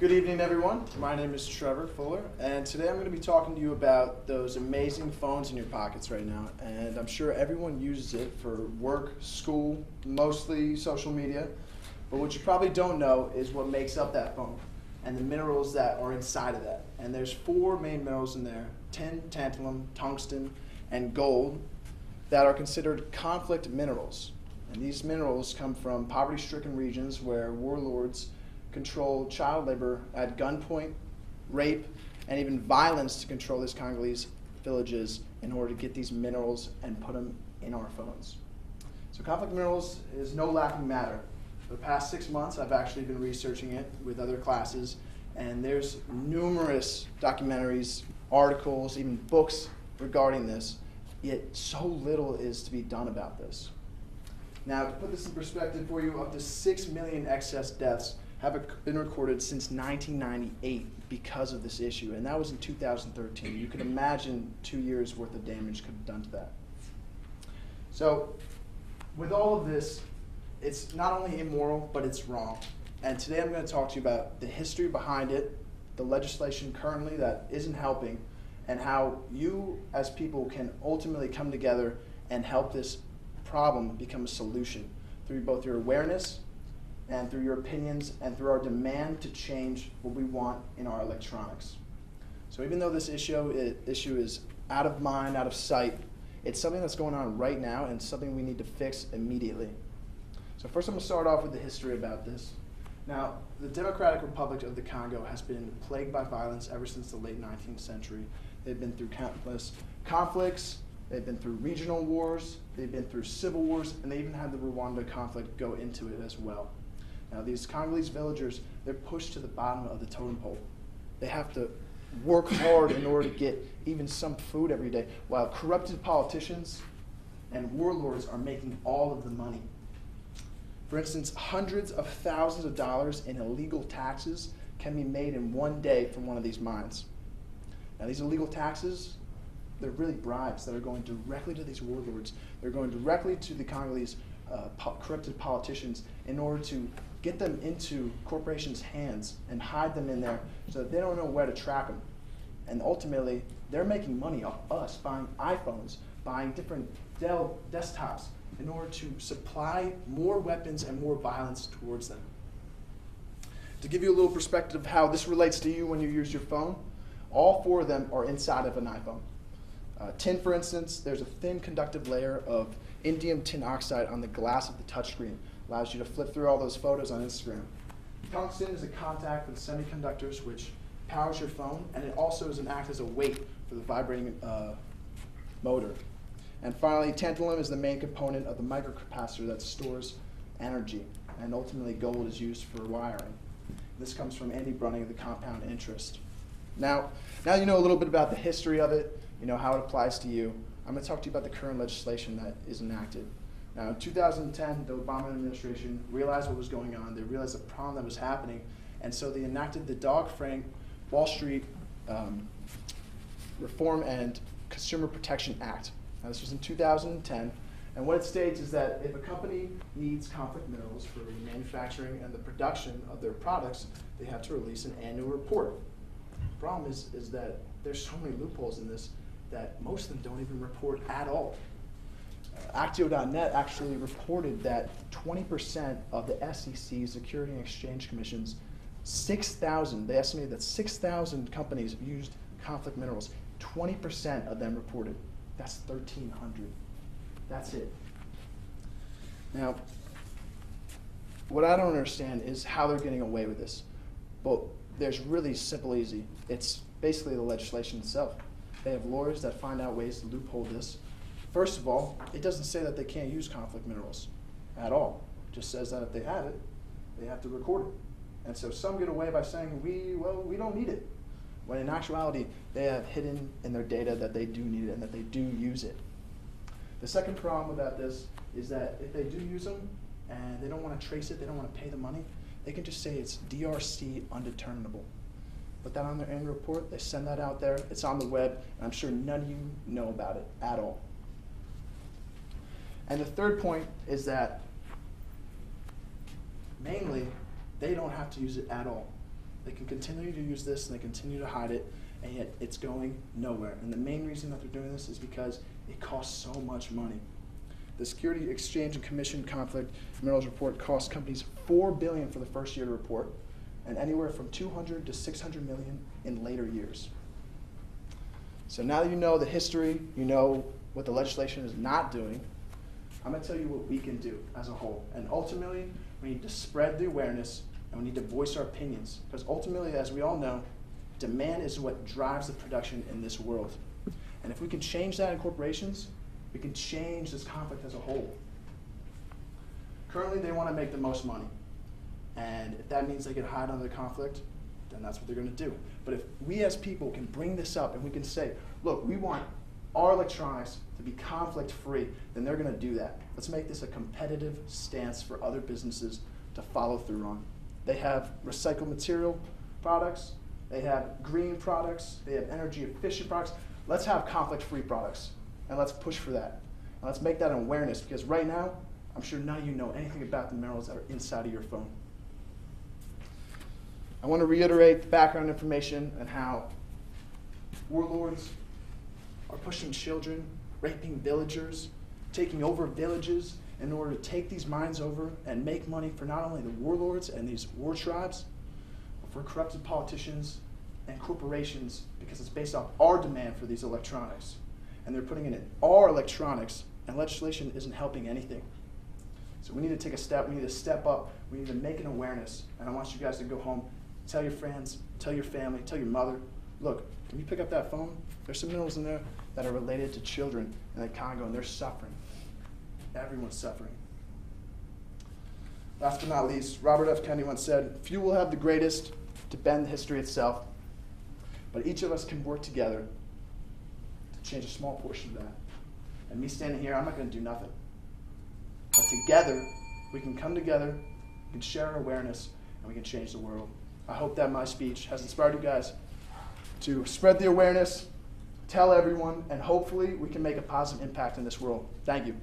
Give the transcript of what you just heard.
Good evening, everyone. My name is Trevor Fuller, and today I'm going to be talking to you about those amazing phones in your pockets right now. And I'm sure everyone uses it for work, school, mostly social media. But what you probably don't know is what makes up that phone and the minerals that are inside of that. And there's four main minerals in there: tin, tantalum, tungsten, and gold, that are considered conflict minerals. And these minerals come from poverty-stricken regions where warlords control child labor at gunpoint, rape, and even violence to control these Congolese villages in order to get these minerals and put them in our phones. So conflict minerals is no laughing matter. For the past 6 months, I've actually been researching it with other classes, and there's numerous documentaries, articles, even books regarding this, yet so little is to be done about this. Now, to put this in perspective for you, up to 6 million excess deaths have been recorded since 1998 because of this issue, and that was in 2013. You can imagine 2 years worth of damage could have done to that. So, with all of this, it's not only immoral, but it's wrong. And today I'm going to talk to you about the history behind it, the legislation currently that isn't helping, and how you as people can ultimately come together and help this problem become a solution through both your awareness and through your opinions and through our demand to change what we want in our electronics. So even though this issue is out of mind, out of sight, it's something that's going on right now and something we need to fix immediately. So first I'm going to start off with the history about this. Now, the Democratic Republic of the Congo has been plagued by violence ever since the late 19th century. They've been through countless conflicts, they've been through regional wars, they've been through civil wars, and they even had the Rwanda conflict go into it as well. Now, these Congolese villagers, they're pushed to the bottom of the totem pole. They have to work hard in order to get even some food every day, while corrupted politicians and warlords are making all of the money. For instance, hundreds of thousands of dollars in illegal taxes can be made in one day from one of these mines. Now, these illegal taxes, they're really bribes that are going directly to these warlords. They're going directly to the Congolese corrupted politicians in order to get them into corporations' hands and hide them in there so that they don't know where to track them. And ultimately, they're making money off us buying iPhones, buying different Dell desktops in order to supply more weapons and more violence towards them. To give you a little perspective of how this relates to you when you use your phone, all four of them are inside of an iPhone. Tin, for instance, there's a thin conductive layer of indium tin oxide on the glass of the touchscreen. Allows you to flip through all those photos on Instagram. Tungsten is a contact with semiconductors which powers your phone, and it also acts as a weight for the vibrating motor. And finally, tantalum is the main component of the microcapacitor that stores energy, and ultimately gold is used for wiring. This comes from Andy Brunning of the compound interest. Now you know a little bit about the history of it, you know how it applies to you. I'm going to talk to you about the current legislation that is enacted. Now, in 2010, the Obama administration realized what was going on. They realized the problem that was happening, and so they enacted the Dodd-Frank Wall Street Reform and Consumer Protection Act. Now, this was in 2010, and what it states is that if a company needs conflict minerals for the manufacturing and the production of their products, they have to release an annual report. The problem is that there's so many loopholes in this that most of them don't even report at all. Actio.net actually reported that 20% of the SEC, Security and Exchange Commission's, 6,000, they estimated that 6,000 companies used conflict minerals. 20% of them reported. That's 1,300. That's it. Now, what I don't understand is how they're getting away with this. But there's really simple, easy. It's basically the legislation itself. They have lawyers that find out ways to loophole this. First of all, it doesn't say that they can't use conflict minerals at all. It just says that if they have it, they have to record it. And so some get away by saying, we don't need it. When in actuality, they have hidden in their data that they do need it and that they do use it. The second problem about this is that if they do use them and they don't want to trace it, they don't want to pay the money, they can just say it's DRC undeterminable. Put that on their annual report, they send that out there, it's on the web, and I'm sure none of you know about it at all. And the third point is that mainly they don't have to use it at all. They can continue to use this and they continue to hide it, and yet it's going nowhere. And the main reason that they're doing this is because it costs so much money. The Security Exchange and Commission Conflict Minerals Report cost companies $4 billion for the first year to report, and anywhere from $200 to $600 million in later years. So now that you know the history, you know what the legislation is not doing, I'm going to tell you what we can do as a whole. And ultimately, we need to spread the awareness and we need to voice our opinions. Because ultimately, as we all know, demand is what drives the production in this world. And if we can change that in corporations, we can change this conflict as a whole. Currently, they want to make the most money. And if that means they can hide under the conflict, then that's what they're going to do. But if we as people can bring this up and we can say, look, we want our electronics to be conflict-free, then they're going to do that. Let's make this a competitive stance for other businesses to follow through on. They have recycled material products, they have green products, they have energy-efficient products. Let's have conflict-free products, and let's push for that. And let's make that an awareness, because right now, I'm sure none of you know anything about the minerals that are inside of your phone. I want to reiterate the background information and how warlords are pushing children, raping villagers, taking over villages in order to take these mines over and make money for not only the warlords and these war tribes, but for corrupted politicians and corporations, because it's based off our demand for these electronics. And they're putting it in our electronics, and legislation isn't helping anything. So we need to take a step, we need to step up, we need to make an awareness, and I want you guys to go home, tell your friends, tell your family, tell your mother, look, when you pick up that phone, there's some minerals in there that are related to children in the Congo, and they're suffering. Everyone's suffering. Last but not least, Robert F. Kennedy once said, few will have the greatest to bend history itself, but each of us can work together to change a small portion of that. And me standing here, I'm not going to do nothing. But together, we can come together, we can share our awareness, and we can change the world. I hope that my speech has inspired you guys to spread the awareness, tell everyone, and hopefully we can make a positive impact in this world. Thank you.